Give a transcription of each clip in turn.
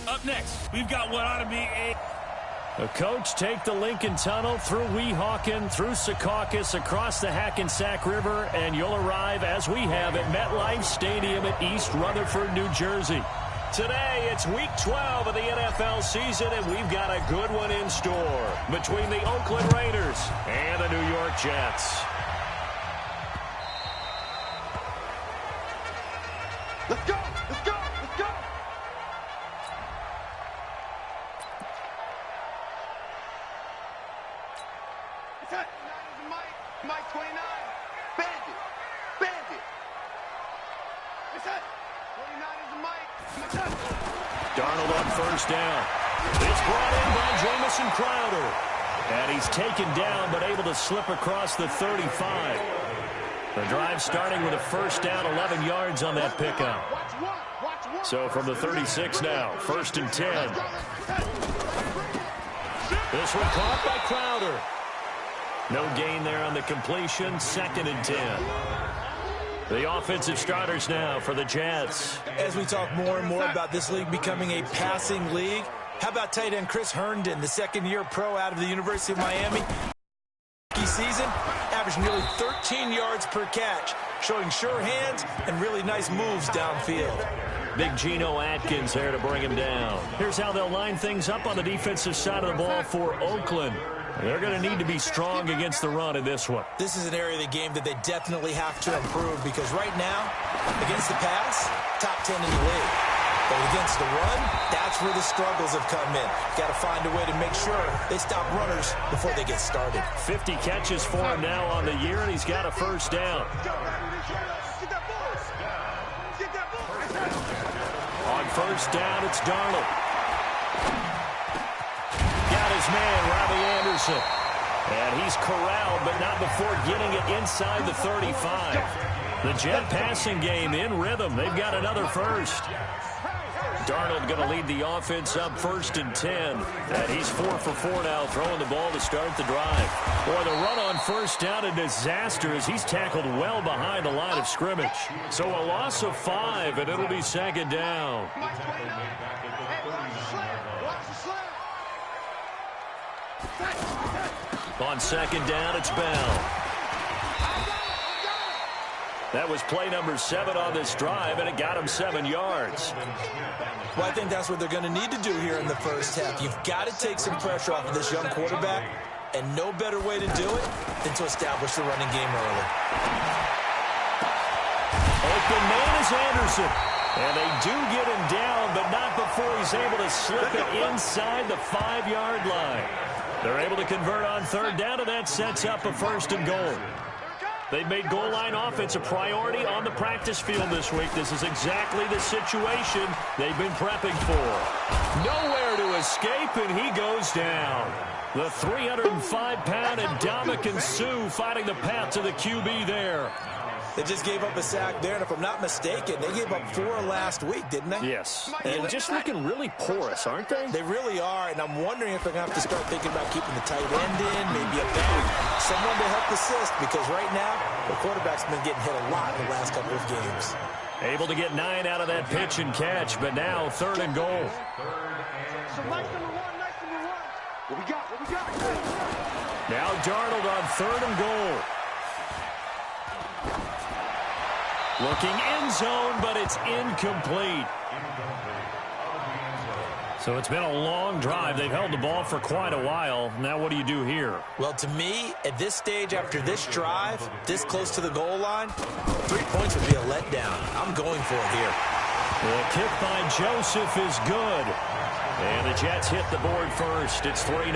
Up next, we've got what ought to be a... The coach take the Lincoln Tunnel through Weehawken, through Secaucus, across the Hackensack River, and you'll arrive, as we have, at MetLife Stadium at East Rutherford, New Jersey. Today, it's Week 12 of the NFL season, and we've got a good one in store between the Oakland Raiders and the New York Jets. Let's go! Let's go! Let's go! It's hot. Mike 29. Bandit. Bandit. It's hot. 29 is the Mike. It's hot. Darnold on first down. It's brought in by Jamison Crowder. And he's taken down but able to slip across the 35. The drive starting with a first down, 11 yards on that pickup. So from the 36 now, 1st and 10. This one caught by Crowder. No gain there on the completion, 2nd and 10. The offensive starters now for the Jets. As we talk more and more about this league becoming a passing league, how about tight end Chris Herndon, the second-year pro out of the University of Miami? Season, averaged nearly 13 yards per catch, showing sure hands and really nice moves downfield. Big Geno Atkins there to bring him down. Here's how they'll line things up on the defensive side of the ball for Oakland. They're going to need to be strong against the run in this one. This is an area of the game that they definitely have to improve because right now, against the pass, top 10 in the league. But against the run, that's where the struggles have come in. Got to find a way to make sure they stop runners before they get started. 50 catches for him now on the year, and he's got a first down. On first down, it's Darnold. Got his man, Robbie Anderson. And he's corralled, but not before getting it inside the 35. The Jet passing game in rhythm. They've got another first. Darnold going to lead the offense up 1st and 10. And he's 4 for 4 now, throwing the ball to start the drive. Boy, the run on first down, a disaster as he's tackled well behind the line of scrimmage. So a loss of 5, and it'll be 2nd down. On 2nd down, it's Bell. That was play number 7 on this drive, and it got him 7 yards. Well, I think that's what they're going to need to do here in the first half. You've got to take some pressure off of this young quarterback, and no better way to do it than to establish the running game early. Open man is Anderson. And they do get him down, but not before he's able to slip it inside the 5-yard line. They're able to convert on 3rd down, and that sets up a 1st and goal. They've made goal line offense a priority on the practice field this week. This is exactly the situation they've been prepping for. Nowhere to escape, and he goes down. The 305-pound Ndamukong Suh finding the path to the QB there. They just gave up a sack there, and if I'm not mistaken, they gave up 4 last week, didn't they? Yes. And just looking really porous, aren't they? They really are, and I'm wondering if they're going to have to start thinking about keeping the tight end in, maybe a back, someone to help assist, because right now, the quarterback's been getting hit a lot in the last couple of games. Able to get 9 out of that pitch and catch, but now 3rd and goal. So nice number one. What we got? Now Darnold on 3rd and goal. Looking end zone, but it's incomplete. So it's been a long drive. They've held the ball for quite a while. Now what do you do here? Well, to me, at this stage, after this drive, this close to the goal line, 3 points would be a letdown. I'm going for it here. The kick by Joseph is good. And the Jets hit the board first. It's 3-0.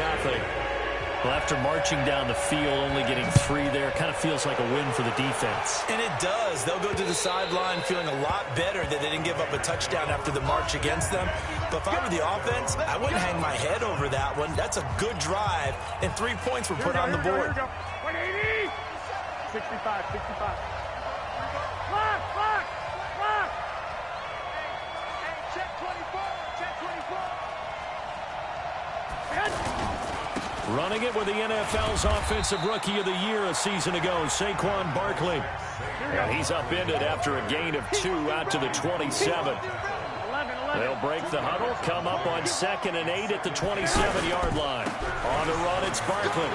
Well, after marching down the field, only getting 3 there, kind of feels like a win for the defense. And it does. They'll go to the sideline feeling a lot better that they didn't give up a touchdown after the march against them. But if I were the offense, I wouldn't hang my head over that one. That's a good drive, and 3 points were put on the board. 180. 65. Block. Hey, check 24. Running it with the NFL's Offensive Rookie of the Year a season ago, Saquon Barkley. And he's upended after a gain of 2 out to the 27. 11. They'll break the huddle, come up on 2nd and 8 at the 27-yard line. On the run, it's Barkley.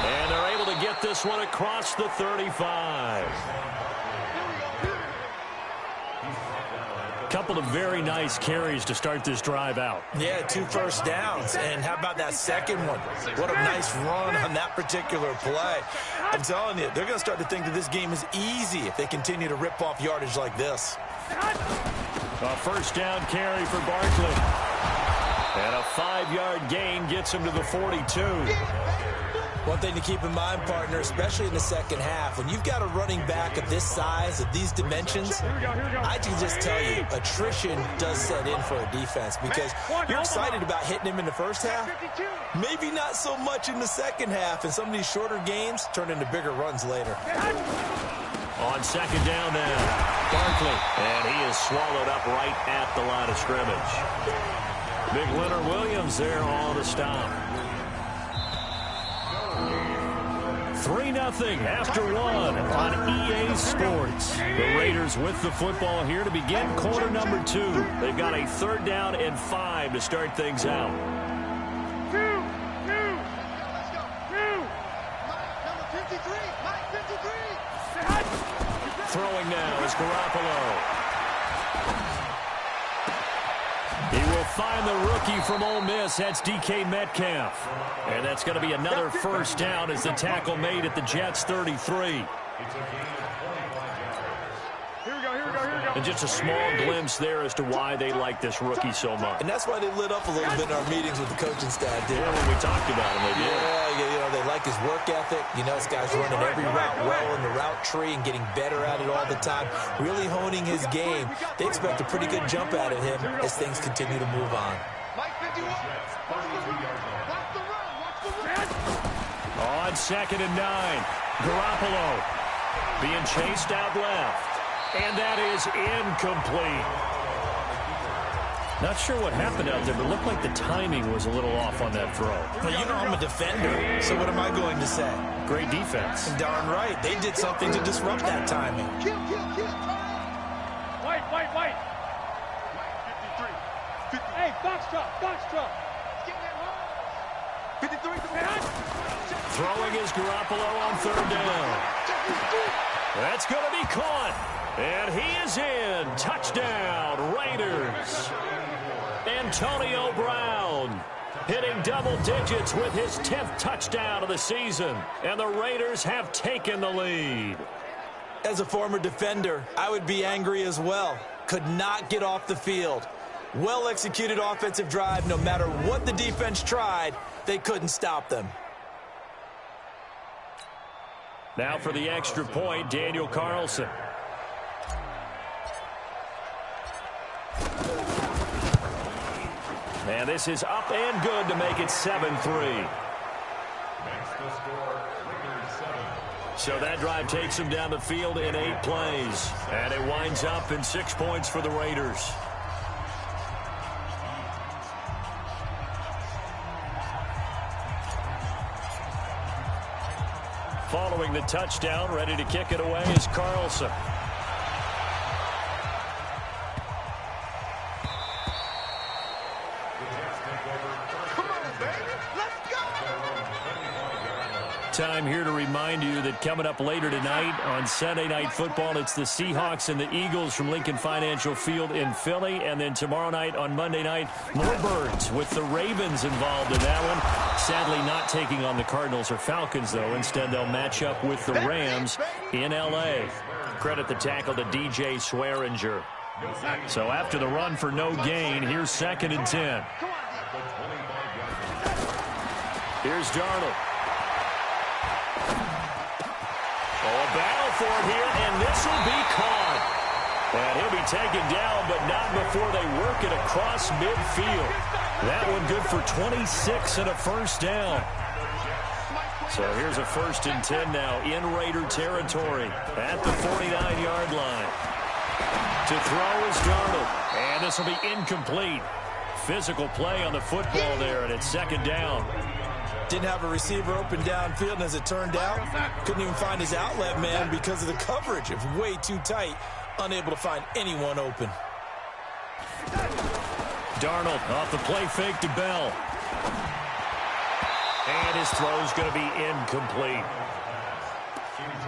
And they're able to get this one across the 35. Couple of very nice carries to start this drive out. Yeah, 2 first downs. And how about that second one? What a nice run on that particular play. I'm telling you, they're going to start to think that this game is easy if they continue to rip off yardage like this. A first down carry for Barkley. And a 5-yard gain gets him to the 42. One thing to keep in mind, partner, especially in the second half, when you've got a running back of this size, of these dimensions, I can just tell you, attrition does set in for a defense because you're excited about hitting him in the first half, maybe not so much in the second half, and some of these shorter gains turn into bigger runs later. On 2nd down now, Barkley, and he is swallowed up right at the line of scrimmage. Big Leonard Williams there on the stop. 3-0 after 1 on EA Sports. The Raiders with the football here to begin quarter number 2. They've got a 3rd down and 5 to start things out. Two. Number 53. Mike 53. Throwing now is Garoppolo. He will find the rookie from Ole Miss. That's DK Metcalf. And that's going to be another first down as the tackle made at the Jets' 33. And just a small glimpse there as to why they like this rookie so much. And that's why they lit up a little bit in our meetings with the coaching staff, didn't they? When we talked about him, they did. Yeah, you know, they like his work ethic. You know, this guy's running every route well in the route tree and getting better at it all the time, really honing his game. They expect a pretty good jump out of him as things continue to move on. On 2nd and 9, Garoppolo being chased out left. And that is incomplete. Not sure what happened out there, but it looked like the timing was a little off on that throw. Well, you know I'm a defender, so what am I going to say? Great defense. Darn right. They did something to disrupt that timing. Kill. White. 53. Hey, box truck. 53. Throwing is Garoppolo on 3rd down. That's going to be caught. And he is in. Touchdown, Raiders. Antonio Brown hitting double digits with his 10th touchdown of the season. And the Raiders have taken the lead. As a former defender, I would be angry as well. Could not get off the field. Well-executed offensive drive. No matter what the defense tried, they couldn't stop them. Now for the extra point, Daniel Carlson. And this is up and good to make it 7-3. So that drive takes them down the field in 8 plays. And it winds up in 6 points for the Raiders. Following the touchdown, ready to kick it away is Carlson. Time here to remind you that coming up later tonight on Sunday Night Football, it's the Seahawks and the Eagles from Lincoln Financial Field in Philly. And then tomorrow night on Monday night, more Birds with the Ravens involved in that one. Sadly not taking on the Cardinals or Falcons, though. Instead, they'll match up with the Rams in L.A. Credit the tackle to DJ Swearinger. So after the run for no gain, here's 2nd and 10. Here's Darnold. A battle for it here, and this will be caught. And he'll be taken down, but not before they work it across midfield. That one good for 26 and a first down. So here's a 1st and 10 now in Raider territory at the 49-yard line. To throw is Darnold, and this will be incomplete. Physical play on the football there, and it's 2nd down. Didn't have a receiver open downfield, and as it turned out, couldn't even find his outlet man because of the coverage. It was way too tight, unable to find anyone open. Darnold off the play fake to Bell. And his throw's going to be incomplete.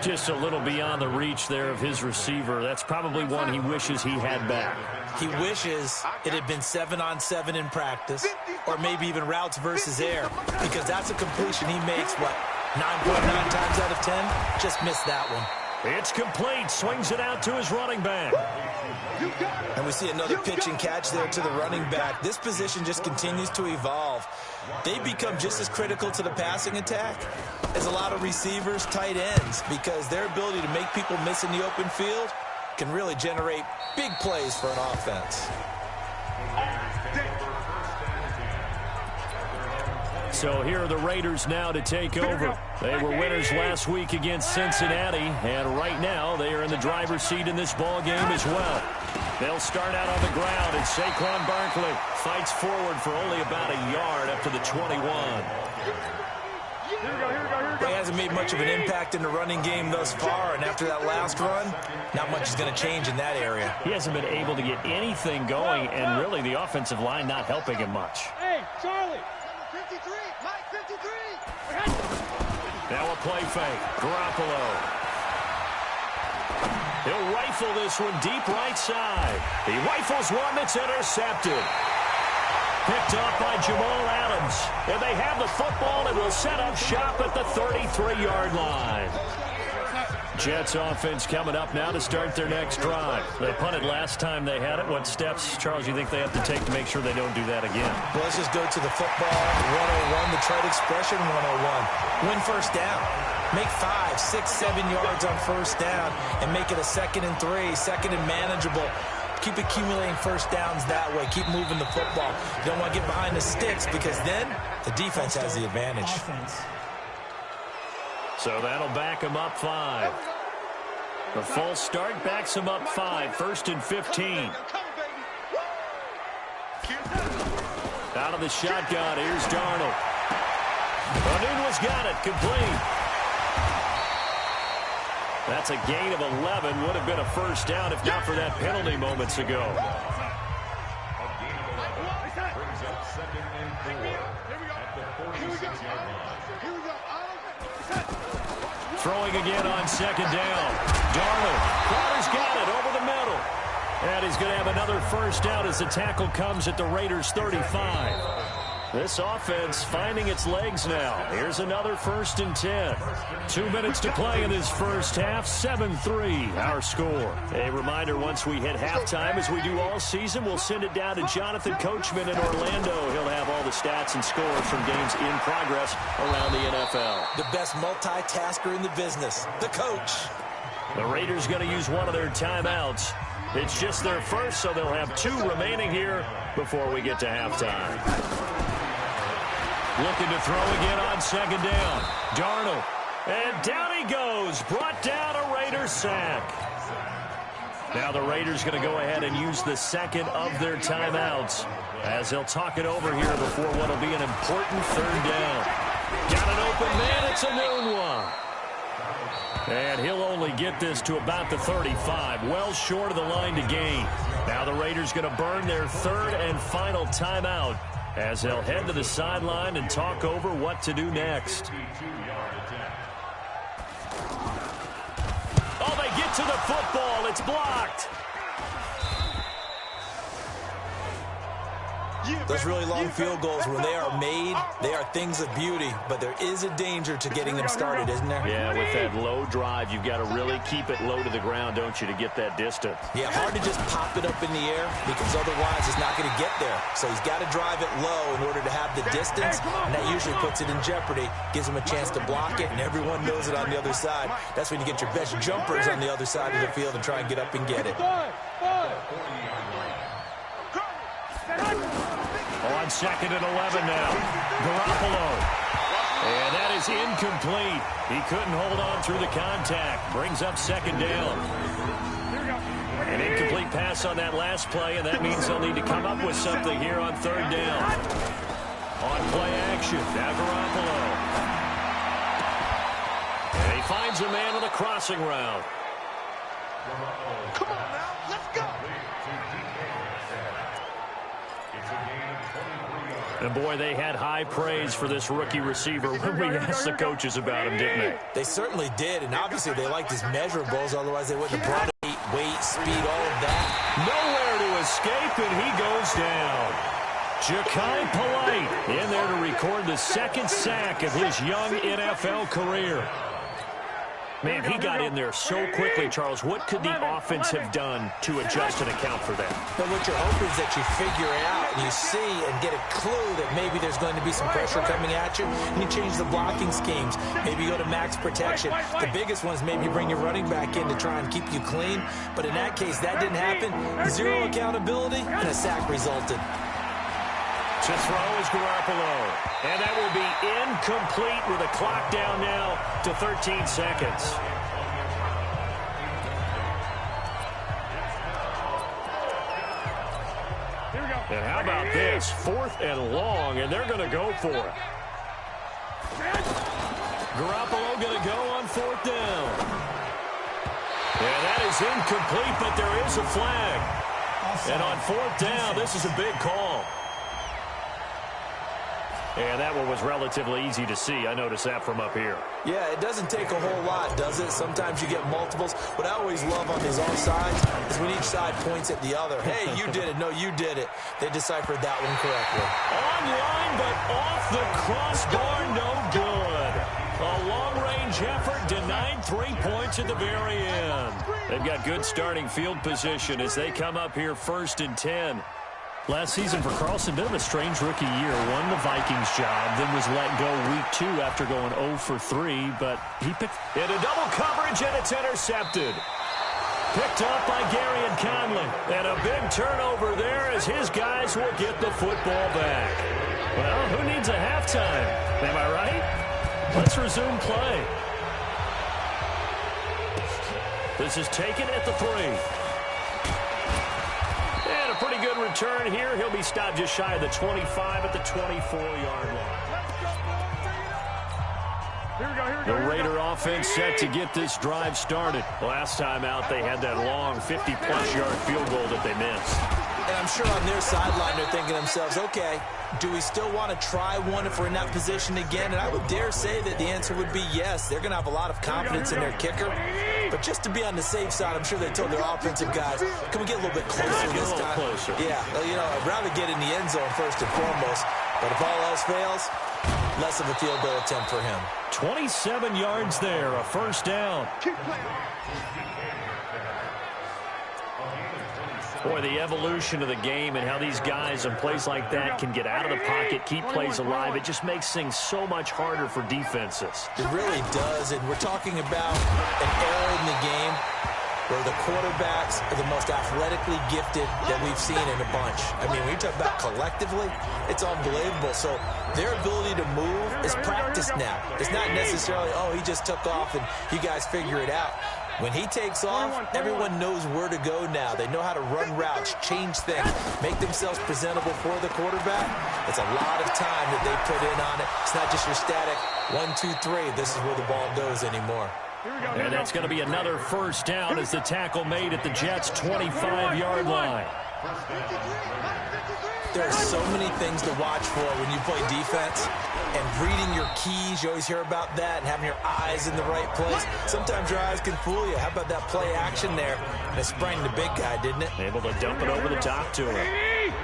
Just a little beyond the reach there of his receiver. That's probably one he wishes he had back. He wishes it had been 7-on-7 in practice, or maybe even routes versus air, because that's a completion he makes, 9.9 times out of 10? Just missed that one. It's complete. Swings it out to his running back. And we see another pitch and catch there to the running back. This position just continues to evolve. They become just as critical to the passing attack as a lot of receivers, tight ends, because their ability to make people miss in the open field can really generate big plays for an offense. So here are the Raiders now to take over. They were winners last week against Cincinnati, and right now they are in the driver's seat in this ball game as well. They'll start out on the ground, and Saquon Barkley fights forward for only about a yard up to the 21. He hasn't made much of an impact in the running game thus far, and after that last run, not much is going to change in that area. He hasn't been able to get anything going, and really the offensive line not helping him much. Hey, Charlie. 53, Mike 53. Now a play fake. Garoppolo. He'll rifle this one deep right side. He rifles one that's intercepted. Picked off by Jamal Adams. And they have the football and will set up shop at the 33-yard line. Jets offense coming up now to start their next drive. They punted last time they had it. What steps, Charles, you think they have to take to make sure they don't do that again? Well, let's just go to the football 101, the trade expression 101. Win first down. Make 5, 6, 7 yards on first down and make it a 2nd and 3, 2nd and manageable. Keep accumulating first downs that way. Keep moving the football. You don't want to get behind the sticks because then the defense has the advantage. So that'll back him up 5. The false start backs him up 5. 1st and 15. Out of the shotgun. Here's Darnold. Nunez got it. Complete. That's a gain of 11. Would have been a first down if not for that penalty moments ago. Throwing again on 2nd down. Darnold. Crowder's got it over the middle. And he's going to have another first down as the tackle comes at the Raiders' 35. This offense finding its legs now. Here's another 1st and 10. 2 minutes to play in this first half. 7-3 our score. A reminder, once we hit halftime, as we do all season, we'll send it down to Jonathan Coachman in Orlando. He'll have all the stats and scores from games in progress around the NFL. The best multitasker in the business, the coach. The Raiders going to use one of their timeouts. It's just their first, so they'll have 2 remaining here before we get to halftime. Looking to throw again on 2nd down. Darnold. And down he goes. Brought down a Raiders sack. Now the Raiders going to go ahead and use the 2nd of their timeouts as they'll talk it over here before what will be an important 3rd down. Got an open man. It's a noon one. And he'll only get this to about the 35. Well short of the line to gain. Now the Raiders going to burn their 3rd and final timeout as they'll head to the sideline and talk over what to do next. Oh, they get to the football. It's blocked. Those really long field goals, when they are made, they are things of beauty, but there is a danger to getting them started, isn't there? Yeah, with that low drive, you've got to really keep it low to the ground, don't you, to get that distance. Yeah, hard to just pop it up in the air because otherwise it's not going to get there. So he's got to drive it low in order to have the distance, and that usually puts it in jeopardy, gives him a chance to block it, and everyone knows it on the other side. That's when you get your best jumpers on the other side of the field and try and get up and get it. On 2nd and 11 now. Garoppolo. And that is incomplete. He couldn't hold on through the contact. Brings up 2nd down. An incomplete pass on that last play, and that means they'll need to come up with something here on 3rd down. On play action, now Garoppolo. And he finds a man on the crossing route. Come on now, let's go. And, boy, they had high praise for this rookie receiver when we asked the coaches about him, didn't they? They certainly did, and obviously they liked his measurables. Otherwise, they wouldn't have brought it. Weight, speed, all of that. Nowhere to escape, and he goes down. Ja'Kai Polite in there to record the second sack of his young NFL career. Man, he got in there so quickly, Charles. What could the offense have done to adjust and account for that? But what you're hoping is that you figure it out and you see and get a clue that maybe there's going to be some pressure coming at you, and you change the blocking schemes. Maybe you go to max protection. The biggest one is maybe bring your running back in to try and keep you clean. But in that case, that didn't happen. Zero accountability, and a sack resulted. To throw is Garoppolo. And that will be incomplete with a clock down now to 13 seconds. Here we go. And how about this? 4th and long, and they're going to go for it. Garoppolo going to go on 4th down. And that is incomplete, but there is a flag. And on 4th down, this is a big call. And that one was relatively easy to see. I noticed that from up here. Yeah, it doesn't take a whole lot, does it? Sometimes you get multiples. What I always love on these offsides is when each side points at the other. Hey, you did it. No, you did it. They deciphered that one correctly. Online, but off the crossbar, no good. A long-range effort denied 3 points at the very end. They've got good starting field position as they come up here 1st and 10. Last season for Carlson, bit of a strange rookie year. Won the Vikings job, then was let go week 2 after going 0 for 3. But he picked into double coverage, and it's intercepted. Picked up by Gary and Conley. And a big turnover there as his guys will get the football back. Well, who needs a halftime? Am I right? Let's resume play. This is taken at the 3. And a pretty good return here. He'll be stopped just shy of the 25 at the 24-yard line. The Raider offense set to get this drive started. Last time out, they had that long 50-plus yard field goal that they missed. And I'm sure on their sideline they're thinking to themselves, okay, do we still want to try one if we're in that position again? And I would dare say that the answer would be yes. They're going to have a lot of confidence in their kicker. But just to be on the safe side, I'm sure they told their offensive guys, can we get a little bit closer this time? Closer. Yeah, you know, I'd rather get in the end zone first and foremost. But if all else fails, less of a field goal attempt for him. 27 yards there, a 1st down. Boy, the evolution of the game and how these guys in plays like that can get out of the pocket, keep plays alive, it just makes things so much harder for defenses. It really does, and we're talking about an era in the game where the quarterbacks are the most athletically gifted that we've seen in a bunch. I mean, when you talk about collectively, it's unbelievable. So their ability to move is practiced now. It's not necessarily, oh, he just took off and you guys figure it out. When he takes off, everyone knows where to go now. They know how to run routes, change things, make themselves presentable for the quarterback. It's a lot of time that they put in on it. It's not just your static 1, 2, 3. This is where the ball goes anymore. And that's going to be another 1st down as the tackle made at the Jets' 25-yard line. There are so many things to watch for when you play defense. And reading your keys, you always hear about that, and having your eyes in the right place. Sometimes your eyes can fool you. How about that play action there? And it sprang the big guy, didn't it? Able to dump it over the top to him.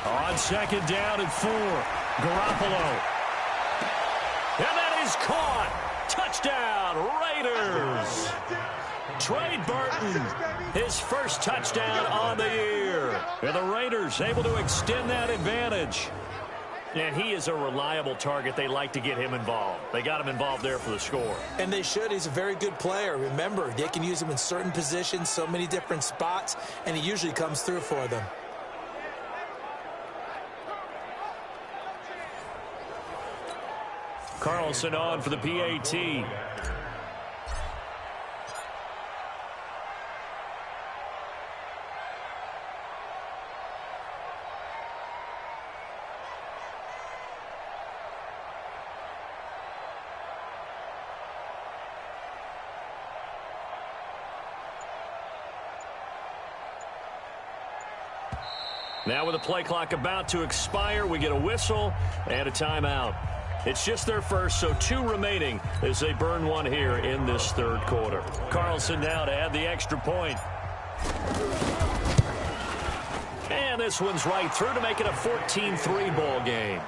On 2nd down and 4, Garoppolo. And that is caught. Touchdown, Raiders. Trey Burton, his 1st touchdown on the year. And the Raiders able to extend that advantage. And he is a reliable target. They like to get him involved. They got him involved there for the score. And they should. He's a very good player. Remember, they can use him in certain positions, so many different spots, and he usually comes through for them. Carlson on for the PAT. Now with the play clock about to expire, we get a whistle and a timeout. It's just their first, so 2 remaining as they burn one here in this third quarter. Carlson now to add the extra point. And this one's right through to make it a 14-3 ball game.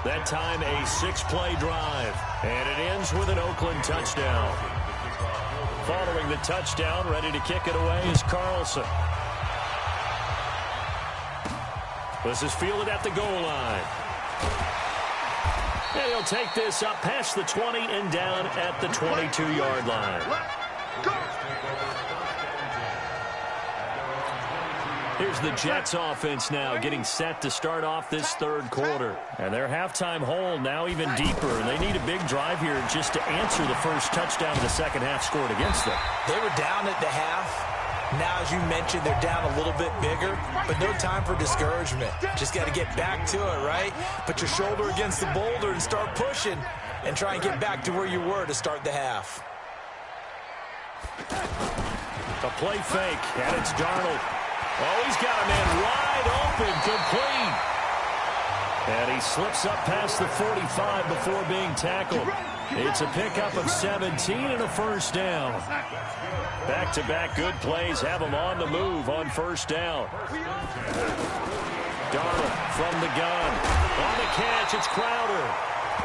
That time a 6-play drive, and it ends with an Oakland touchdown. Following the touchdown, ready to kick it away is Carlson. This is fielded at the goal line. And he'll take this up past the 20 and down at the 22-yard line. Here's the Jets offense now getting set to start off this third quarter. And their halftime hole now even deeper. And they need a big drive here just to answer the first touchdown of the second half scored against them. They were down at the half. Now, as you mentioned, they're down a little bit bigger, but no time for discouragement. Just got to get back to it, right? Put your shoulder against the boulder and start pushing and try and get back to where you were to start the half. A play fake, and it's Darnold. Oh, he's got a man wide open, complete. And he slips up past the 45 before being tackled. It's a pickup of 17 and a first down. Back-to-back good plays have him on the move on first down. Darnold from the gun. On the catch, it's Crowder.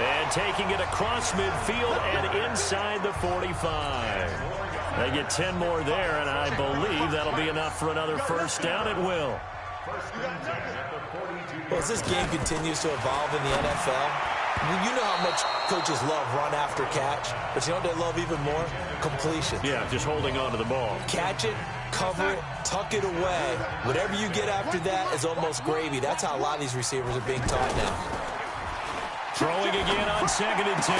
And taking it across midfield and inside the 45. They get 10 more there, and I believe that'll be enough for another first down. It will. Well, as this game continues to evolve in the NFL, you know how much coaches love run after catch, but you know what they love even more? Completion. Yeah, just holding on to the ball. Catch it, cover it, tuck it away. Whatever you get after that is almost gravy. That's how a lot of these receivers are being taught now. Throwing again on 2nd and 10.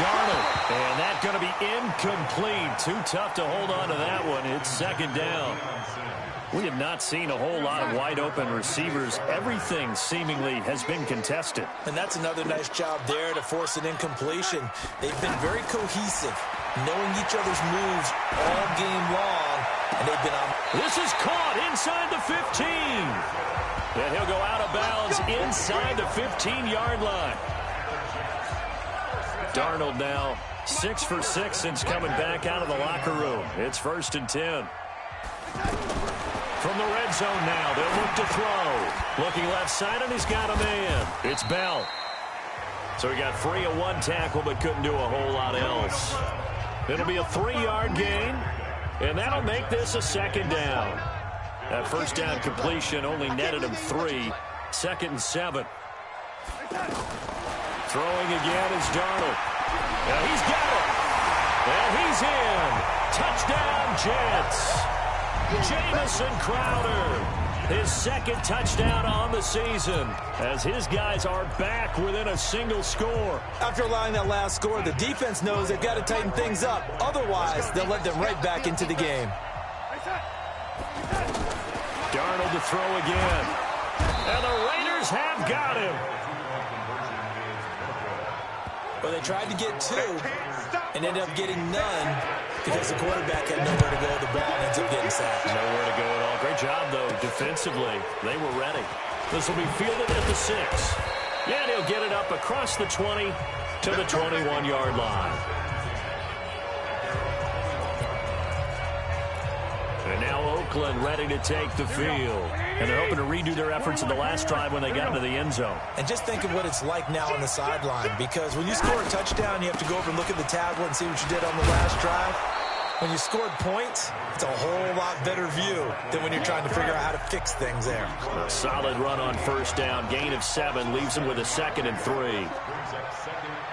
Darnold. And that's going to be incomplete. Too tough to hold on to that one. It's second down. We have not seen a whole lot of wide-open receivers. Everything seemingly has been contested. And that's another nice job there to force an incompletion. They've been very cohesive, knowing each other's moves all game long, and they've been on. This is caught inside the 15. And he'll go out of bounds inside the 15-yard line. Darnold now 6 for 6 since coming back out of the locker room. It's 1st and 10. From the red zone now, they'll look to throw. Looking left side, and he's got a man. It's Bell. So he got free of one tackle, but couldn't do a whole lot else. It'll be a 3-yard gain, and that'll make this a second down. That first down completion only netted him 3. 2nd and 7. Throwing again is Darnold. And he's got it. And he's in. Touchdown, Jets. Jamison Crowder, his 2nd touchdown on the season, as his guys are back within a single score. After allowing that last score, the defense knows they've got to tighten things up. Otherwise, they'll let them right back into the game. Darnold to throw again. And the Raiders have got him. Well, they tried to get 2 and ended up getting none because the quarterback had nowhere to go with the ball and ends up getting sacked. Nowhere to go at all. Great job, though, defensively. They were ready. This will be fielded at the 6. And he'll get it up across the 20 to the 21-yard line. And now Oakland ready to take the field. And they're hoping to redo their efforts in the last drive when they got into the end zone. And just think of what it's like now on the sideline, because when you score a touchdown, you have to go over and look at the tablet and see what you did on the last drive. When you scored points, it's a whole lot better view than when you're trying to figure out how to fix things there. A solid run on first down. Gain of 7 leaves them with a 2nd and 3.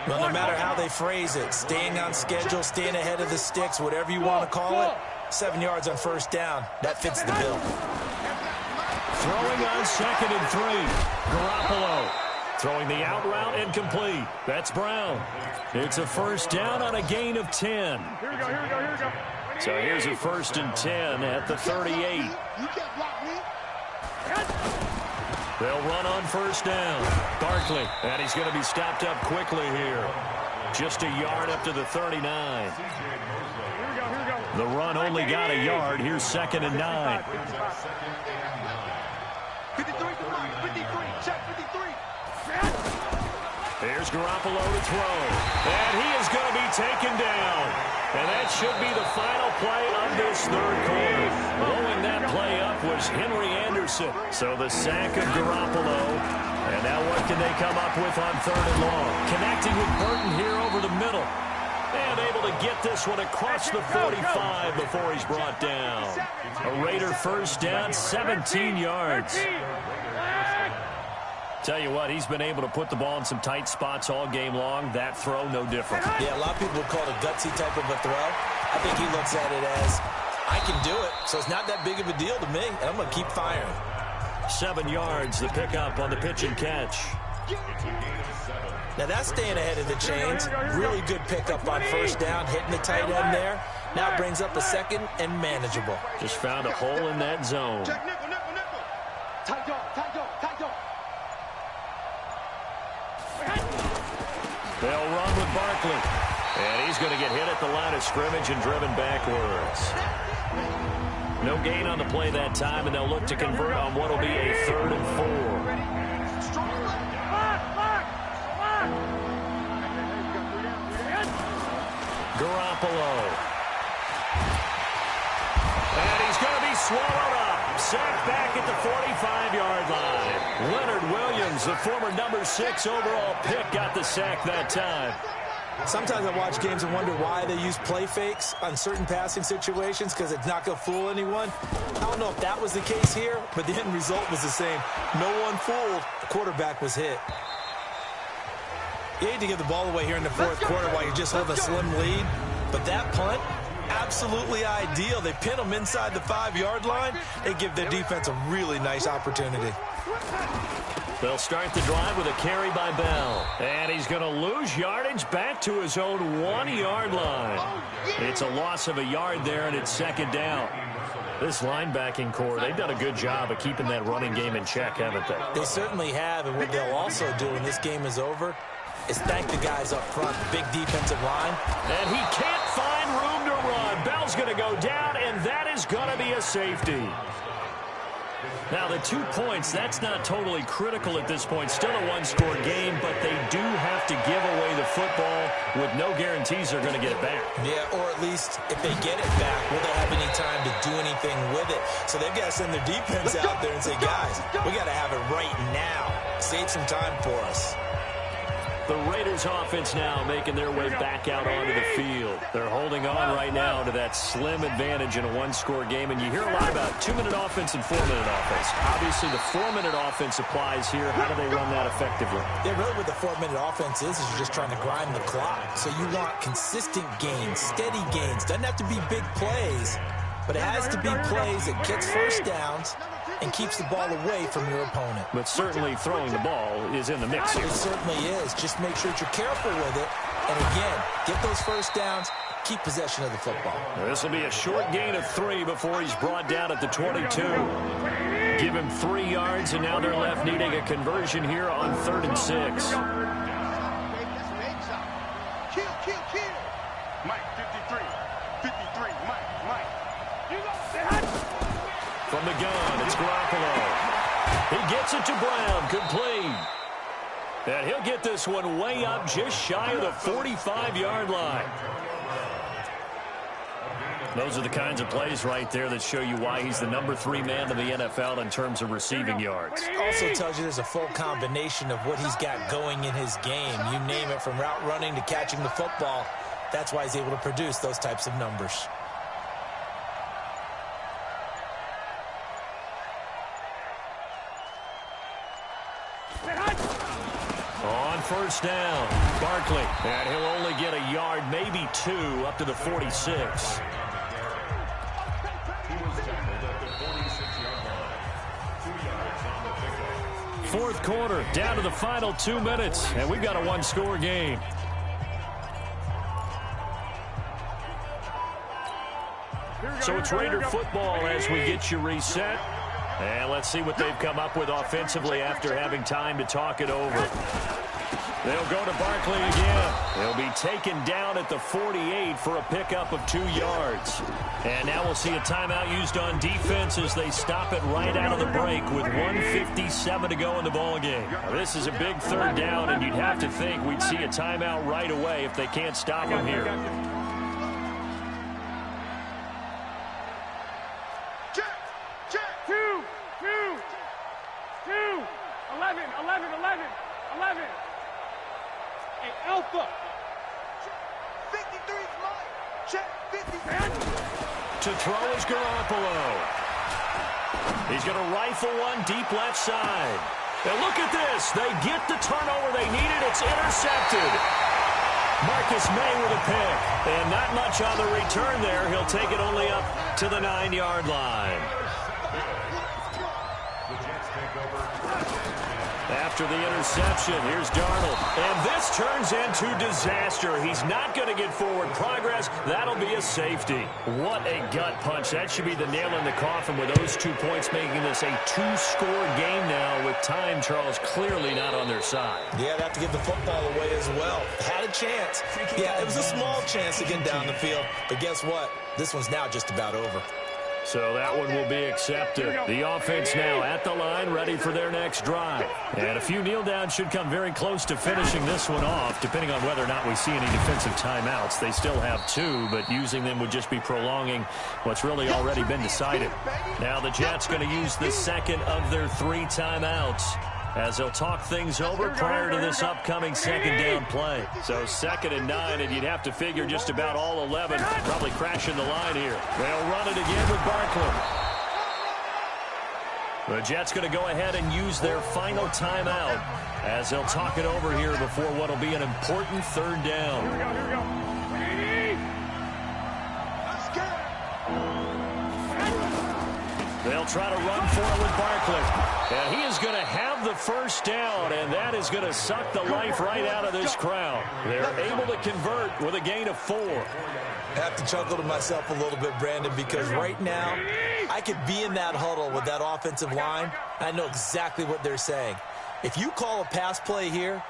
Well, no matter how they phrase it, staying on schedule, staying ahead of the sticks, whatever you want to call it, 7 yards on first down, that fits the bill. Throwing on 2nd and 3. Garoppolo throwing the out route and complete. That's Brown. It's a first down on a gain of 10. Here we go. So here's a 1st and 10 at the 38. You can't block me. They'll run on first down. Barkley, and he's going to be stopped up quickly here. Just a yard up to the 39. Here we go. The run only got a yard. Here's 2nd and 9. 53 to line. 53. Check 53. Here's Garoppolo to throw. And he is going to be taken down. And that should be the final play of this 3rd quarter. Blowing that play up was Henry Anderson. So the sack of Garoppolo. And now what can they come up with on 3rd and long? Connecting with Burton here over the middle. And able to get this one across the 45 before he's brought down. A Raider first down, 17 yards. Tell you what, he's been able to put the ball in some tight spots all game long. That throw, no different. Yeah, a lot of people would call it a gutsy type of a throw. I think he looks at it as, I can do it, so it's not that big of a deal to me, and I'm going to keep firing. 7 yards, the pickup on the pitch and catch. Now that's staying ahead of the chains. Really good pickup on first down, hitting the tight end there. Now brings up a 2nd and manageable. Just found a hole in that zone. Check nickel, nickel, nickel. Tight dog, tight dog, tight dog. They'll run with Barkley. And he's going to get hit at the line of scrimmage and driven backwards. No gain on the play that time, and they'll look to convert on what will be a 3rd and 4. Garoppolo. And he's going to be swallowed up. Sacked back at the 45-yard line. Leonard Williams, the former number 6 overall pick, got the sack that time. Sometimes I watch games and wonder why they use play fakes on certain passing situations, because it's not going to fool anyone. I don't know if that was the case here, but the end result was the same. No one fooled. The quarterback was hit. You hate to give the ball away here in the 4th quarter while you just hold a slim lead, but that punt, absolutely ideal. They pin them inside the 5-yard line. They give their defense a really nice opportunity. They'll start the drive with a carry by Bell. And he's going to lose yardage back to his own 1-yard line. It's a loss of a yard there, and it's 2nd down. This linebacking core, they've done a good job of keeping that running game in check, haven't they? They certainly have, and what they'll also do when this game is over is thank the guys up front, the big defensive line. And he can't find room to run. Bell's going to go down, and that is going to be a safety. Now, the 2 points, that's not totally critical at this point. Still a 1-score game, but they do have to give away the football with no guarantees they're going to get it back. Yeah, or at least if they get it back, will they have any time to do anything with it? So they've got to send their defense out there and say, guys, we got to have it right now. Save some time for us. The Raiders offense now making their way back out onto the field. They're holding on right now to that slim advantage in a 1-score game. And you hear a lot about 2-minute offense and 4-minute offense. Obviously, the 4-minute offense applies here. How do they run that effectively? Yeah, really what the 4-minute offense is you're just trying to grind the clock. So you want consistent gains, steady gains. Doesn't have to be big plays, but it has to be plays that gets first downs and keeps the ball away from your opponent. But certainly throwing the ball is in the mix here. It certainly is. Just make sure that you're careful with it. And again, get those first downs, keep possession of the football. This will be a short gain of 3 before he's brought down at the 22. Give him 3 yards, and now they're left needing a conversion here on 3rd and 6. Kill. Mike, 53. 53, Mike. From the gun, it's Garoppolo. He gets it to Brown, complete. And he'll get this one way up just shy of the 45-yard line. Those are the kinds of plays right there that show you why he's the number 3 man in the NFL in terms of receiving yards. Also tells you there's a full combination of what he's got going in his game. You name it, from route running to catching the football. That's why he's able to produce those types of numbers. On first down, Barkley. And he'll only get a yard, maybe 2, up to the 46. Fourth quarter, down to the final 2 minutes, and we've got a 1-score game. So it's Raider football as we get you reset. And let's see what they've come up with offensively after having time to talk it over. They'll go to Barkley again. He'll be taken down at the 48 for a pickup of 2 yards. And now we'll see a timeout used on defense as they stop it right out of the break with 1:57 to go in the ballgame. This is a big third down, and you'd have to think we'd see a timeout right away if they can't stop them here. Check. 11. Hey, Alpha. 53's mine. Check 50. To throw is Garoppolo. He's going to rifle one deep left side. And look at this. They get the turnover they needed. It's intercepted. Marcus May with a pick. And not much on the return there. He'll take it only up to the 9-yard line. After the interception, here's Darnold. And this turns into disaster. He's not going to get forward progress. That'll be a safety. What a gut punch. That should be the nail in the coffin with those 2 points, making this a 2-score game now with time, Charles, clearly not on their side. Yeah, they have to give the football away as well. Had a chance. Yeah, it was a small chance to get down the field. But guess what? This one's now just about over. So that one will be accepted. The offense now at the line, ready for their next drive. And a few kneel downs should come very close to finishing this one off, depending on whether or not we see any defensive timeouts. They still have 2, but using them would just be prolonging what's really already been decided. Now the Jets going to use the second of their 3 timeouts as they'll talk things over prior to this upcoming second down play. So 2nd and 9, and you'd have to figure just about all 11 probably crashing the line here. They'll run it again with Barkley. The Jets going to go ahead and use their final timeout as they'll talk it over here before what will be an important 3rd down. Here we go. They'll try to run for it with Barkley. And he is going to have the first down, and that is going to suck the life right out of this crowd. They're able to convert with a gain of 4. I have to chuckle to myself a little bit, Brandon, because right now I could be in that huddle with that offensive line. I know exactly what they're saying. If you call a pass play here,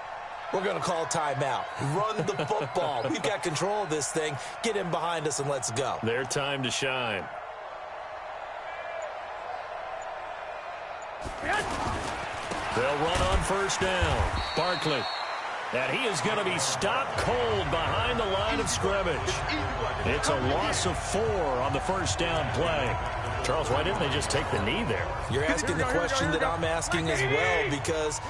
we're going to call timeout. Run the football. We've got control of this thing. Get in behind us and let's go. Their time to shine. They'll run on first down. Barkley. And he is going to be stopped cold behind the line of scrimmage. It's a loss of 4 on the first down play. Charles, why didn't they just take the knee there? You're asking the question that I'm asking as well, because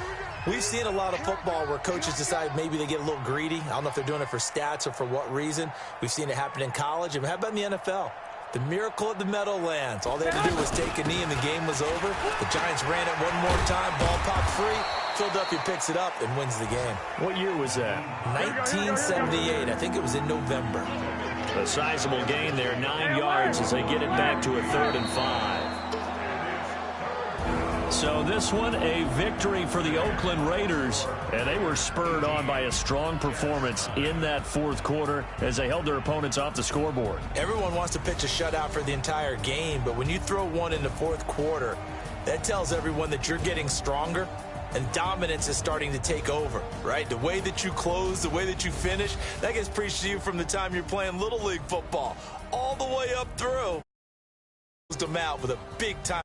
we've seen a lot of football where coaches decide maybe they get a little greedy. I don't know if they're doing it for stats or for what reason. We've seen it happen in college. And how about in the NFL? The miracle of the Meadowlands. All they had to do was take a knee and the game was over. The Giants ran it one more time. Ball popped free. Philadelphia picks it up and wins the game. What year was that? 1978. I think it was in November. A sizable gain there, 9 yards as they get it back to a 3rd and 5. So this one, a victory for the Oakland Raiders, and they were spurred on by a strong performance in that 4th quarter as they held their opponents off the scoreboard. Everyone wants to pitch a shutout for the entire game, but when you throw one in the 4th quarter, that tells everyone that you're getting stronger and dominance is starting to take over, right? The way that you close, the way that you finish, that gets preached to you from the time you're playing Little League football all the way up through. Them out with a big time.